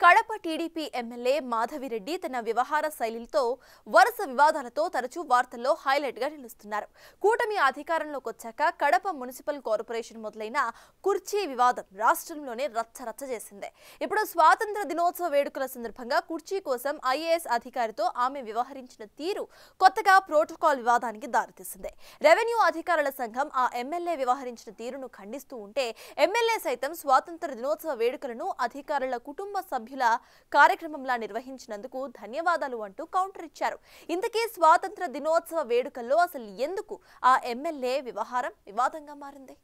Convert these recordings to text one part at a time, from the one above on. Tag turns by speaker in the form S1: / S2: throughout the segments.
S1: Kadapa TDP MLA Madhavi Reddy తన వ్యవహార శైలితో వరుస వివాదాలతో తరచూ వార్తల్లో హైలైట్ గా నిలుస్తున్నారు. కూటమి అధికారంలోకి వచ్చాక కడప మున్సిపల్ కార్పొరేషన్ మొదలైన కుర్చీ వివాదం రాష్ట్రంలోనే రచ్చరచ్చ చేసింది. ఇప్పుడు స్వాతంత్ర దినోత్సవ వేడుకల సందర్భంగా కుర్చీ కోసం ఐఏఎస్ అధికారితో ఆమె వ్యవహరించిన తీరు కొత్తగా ప్రోటోకాల్ వివాదానికి దారితీసింది. రెవెన్యూ అధికారుల సంఘం ఆ ఎమ్మెల్యే వ్యవహరించిన తీరును ఖండిస్తూ ఉంటే ఎమ్మెల్యే సైతం స్వాతంత్ర దినోత్సవ వేడుకలను అధికారుల కుటుంబ సభ్యుల కార్యక్రమంలా నిర్వహించినందుకు ధన్యవాదాలు అంటూ కౌంటర్ ఇచ్చారు. ఇంతకీ స్వాతంత్ర దినోత్సవ వేడుకల్లో అసలు ఎందుకు ఆ ఎమ్మెల్యే వ్యవహారం వివాదంగా మారింది?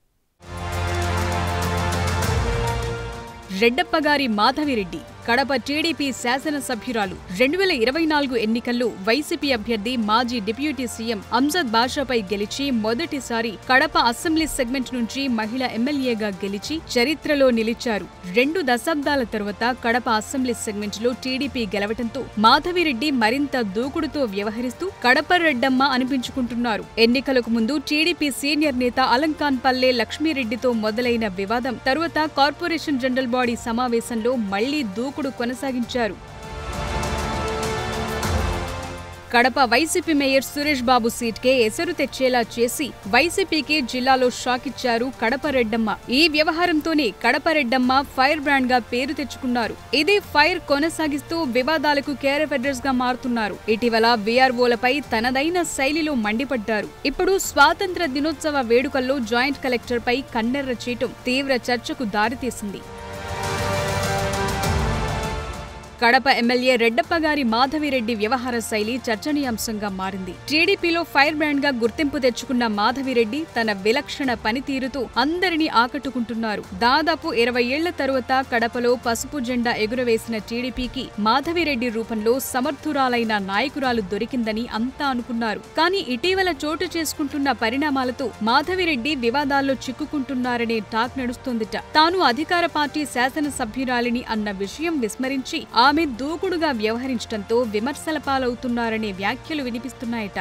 S2: రెడ్డప్పగారి మాధవిరెడ్డి కడప టీడీపీ శాసనసభ్యురాలు 2024 ఎన్నికల్లో వైసీపీ అభ్యర్థి మాజీ డిప్యూటీ సీఎం అంజద్ బాషాపై గెలిచి మొదటిసారి కడప అసెంబ్లీ సెగ్మెంట్ నుంచి మహిళా ఎమ్మెల్యేగా గెలిచి చరిత్రలో నిలిచారు. 2 దశాబ్దాల తరువాత కడప అసెంబ్లీ సెగ్మెంట్ లో టీడీపీ గెలవడంతో మాధవిరెడ్డి మరింత దూకుడుతో వ్యవహరిస్తూ కడప రెడ్డమ్మ అనిపించుకుంటున్నారు. ఎన్నికలకు ముందు టీడీపీ సీనియర్ నేత అలంకాన్ పల్లె లక్ష్మీరెడ్డితో మొదలైన వివాదం తరువాత కార్పొరేషన్ జనరల్ బాడీ సమావేశంలో మళ్లీ దూకుడు కొనసాగించారు. కడప వైసీపీ మేయర్ సురేష్ బాబు సీట్కే ఎసరు తెచ్చేలా చేసి వైసీపీకి జిల్లాలో షాక్ ఇచ్చారు కడప రెడ్డమ్మ. ఈ వ్యవహారంతోనే కడప రెడ్డమ్మ ఫైర్ బ్రాండ్ గా పేరు తెచ్చుకున్నారు. ఇదే ఫైర్ కొనసాగిస్తూ వివాదాలకు కేర్ ఫెడర్స్ గా మారుతున్నారు. ఇటీవల వీఆర్ఓలపై తనదైన శైలిలో మండిపడ్డారు. ఇప్పుడు స్వాతంత్ర దినోత్సవ వేడుకల్లో జాయింట్ కలెక్టర్ పై కన్నెర్ర చేయటం తీవ్ర చర్చకు దారితీసింది. కడప ఎమ్మెల్యే రెడ్డప్పగారి మాధవిరెడ్డి వ్యవహార శైలి చర్చనీయాంశంగా మారింది. టీడీపీలో ఫైర్ బ్రాండ్ గా గుర్తింపు తెచ్చుకున్న మాధవిరెడ్డి తన విలక్షణ పనితీరుతో అందరినీ ఆకట్టుకుంటున్నారు. దాదాపు 20 ఏళ్ల తరువాత కడపలో పసుపు జెండా ఎగురవేసిన టీడీపీకి మాధవిరెడ్డి రూపంలో సమర్థురాలైన నాయకురాలు దొరికిందని అంతా అనుకున్నారు. కానీ ఇటీవల చోటు చేసుకుంటున్న పరిణామాలతో మాధవిరెడ్డి వివాదాల్లో చిక్కుకుంటున్నారనే టాక్ నడుస్తోందిట. తాను అధికార పార్టీ శాసనసభ్యురాలిని అన్న విషయం విస్మరించి ఆమె దూకుడుగా వ్యవహరించడంతో విమర్శల పాలవుతున్నారనే వ్యాఖ్యలు వినిపిస్తున్నాయట.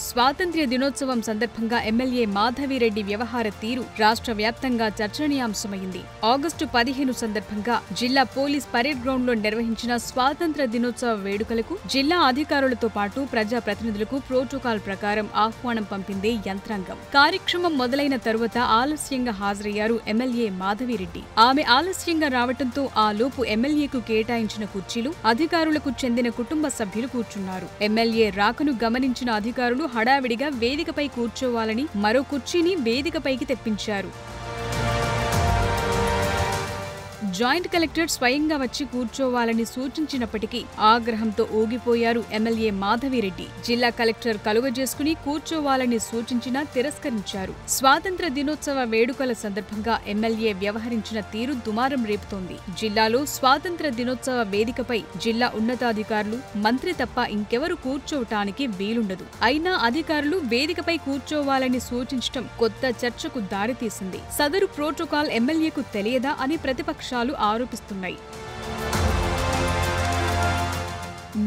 S2: స్వాతంత్ర్య దినోత్సవం సందర్భంగా ఎమ్మెల్యే మాధవిరెడ్డి వ్యవహార తీరు రాష్ట్ర వ్యాప్తంగా చర్చనీయాంశమైంది. ఆగస్టు 15 సందర్భంగా జిల్లా పోలీస్ పరేడ్ గ్రౌండ్ లో నిర్వహించిన స్వాతంత్ర దినోత్సవ వేడుకలకు జిల్లా అధికారులతో పాటు ప్రజాప్రతినిధులకు ప్రోటోకాల్ ప్రకారం ఆహ్వానం పంపిందే యంత్రాంగం. కార్యక్రమం మొదలైన తరువాత ఆలస్యంగా హాజరయ్యారు ఎమ్మెల్యే మాధవిరెడ్డి. ఆమె ఆలస్యంగా రావడంతో ఆ లోపు ఎమ్మెల్యేకు కేటాయించిన కుర్చీలు అధికారులకు చెందిన కుటుంబ సభ్యులు కూర్చున్నారు. ఎమ్మెల్యే రాకను గమనించిన అధికారులు హడావిడిగా వేదికపై కూర్చోవాలని మరో కుర్చీని వేదికపైకి తెప్పించారు. జాయింట్ కలెక్టర్ స్వయంగా వచ్చి కూర్చోవాలని సూచించినప్పటికీ ఆగ్రహంతో ఊగిపోయారు ఎమ్మెల్యే మాధవిరెడ్డి. జిల్లా కలెక్టర్ కలుగజేసుకుని కూర్చోవాలని సూచించినా తిరస్కరించారు. స్వాతంత్ర దినోత్సవ వేడుకల సందర్భంగా ఎమ్మెల్యే వ్యవహరించిన తీరు దుమారం రేపుతోంది. జిల్లాలో స్వాతంత్ర దినోత్సవ వేదికపై జిల్లా ఉన్నతాధికారులు, మంత్రి తప్ప ఇంకెవరు కూర్చోవటానికి వీలుండదు. అయినా అధికారులు వేదికపై కూర్చోవాలని సూచించడం కొత్త చర్చకు దారితీసింది. సదరు ప్రోటోకాల్ ఎమ్మెల్యేకు తెలియదా అని ప్రతిపక్షాలు ఆరోపిస్తున్నాయి.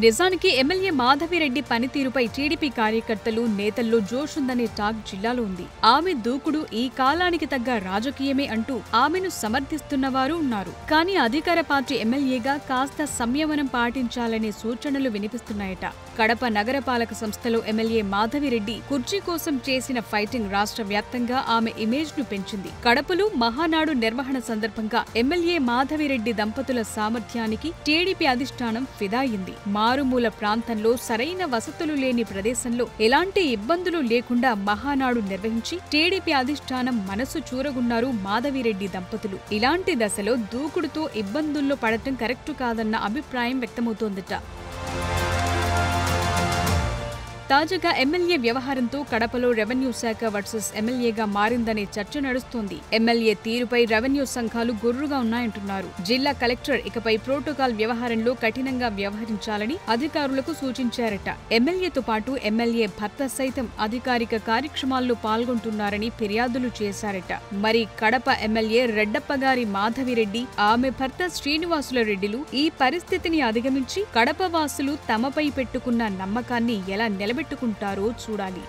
S2: నిజానికి ఎమ్మెల్యే మాధవిరెడ్డి పనితీరుపై టీడీపీ కార్యకర్తలు, నేతల్లో జోషుందనే టాక్ జిల్లాలో ఉంది. ఆమె దూకుడు ఈ కాలానికి తగ్గ రాజకీయమే అంటూ ఆమెను సమర్థిస్తున్నవారు ఉన్నారు. కానీ అధికార పార్టీ ఎమ్మెల్యేగా కాస్త సంయమనం పాటించాలనే సూచనలు వినిపిస్తున్నాయట. కడప నగరపాలక సంస్థలో ఎమ్మెల్యే మాధవిరెడ్డి కుర్చీ కోసం చేసిన ఫైటింగ్ రాష్ట్ర వ్యాప్తంగా ఆమె ఇమేజ్ ను పెంచింది. కడపలో మహానాడు నిర్వహణ సందర్భంగా ఎమ్మెల్యే మాధవిరెడ్డి దంపతుల సామర్థ్యానికి టీడీపీ అధిష్టానం ఫిదా అయింది. మారుమూల ప్రాంతంలో సరైన వసతులు లేని ప్రదేశంలో ఎలాంటి ఇబ్బందులు లేకుండా మహానాడు నిర్వహించి టీడీపీ అధిష్టానం మనసు చూరగున్నారు మాధవిరెడ్డి దంపతులు. ఇలాంటి దశలో దూకుడుతో ఇబ్బందుల్లో పడటం కరెక్టు కాదన్న అభిప్రాయం వ్యక్తమవుతోందట. తాజాగా ఎమ్మెల్యే వ్యవహారంతో కడపలో రెవెన్యూ శాఖ వర్సెస్ ఎమ్మెల్యేగా మారిందనే చర్చ నడుస్తోంది. ఎమ్మెల్యే తీరుపై రెవెన్యూ సంఘాలు గుర్రుగా ఉన్నాయంటున్నారు. జిల్లా కలెక్టర్ ఇకపై ప్రోటోకాల్ వ్యవహారంలో కఠినంగా వ్యవహరించాలని అధికారులకు సూచించారట. ఎమ్మెల్యేతో పాటు ఎమ్మెల్యే భర్త సైతం అధికారిక కార్యక్రమాల్లో పాల్గొంటున్నారని ఫిర్యాదులు చేశారట. మరి కడప ఎమ్మెల్యే రెడ్డప్పగారి మాధవిరెడ్డి, ఆమె భర్త శ్రీనివాసుల రెడ్డిలు ఈ పరిస్థితిని అధిగమించి కడప వాసులు తమపై పెట్టుకున్న నమ్మకాన్ని ఎలా నిలబెట్టుకుంటారో చూడాలి.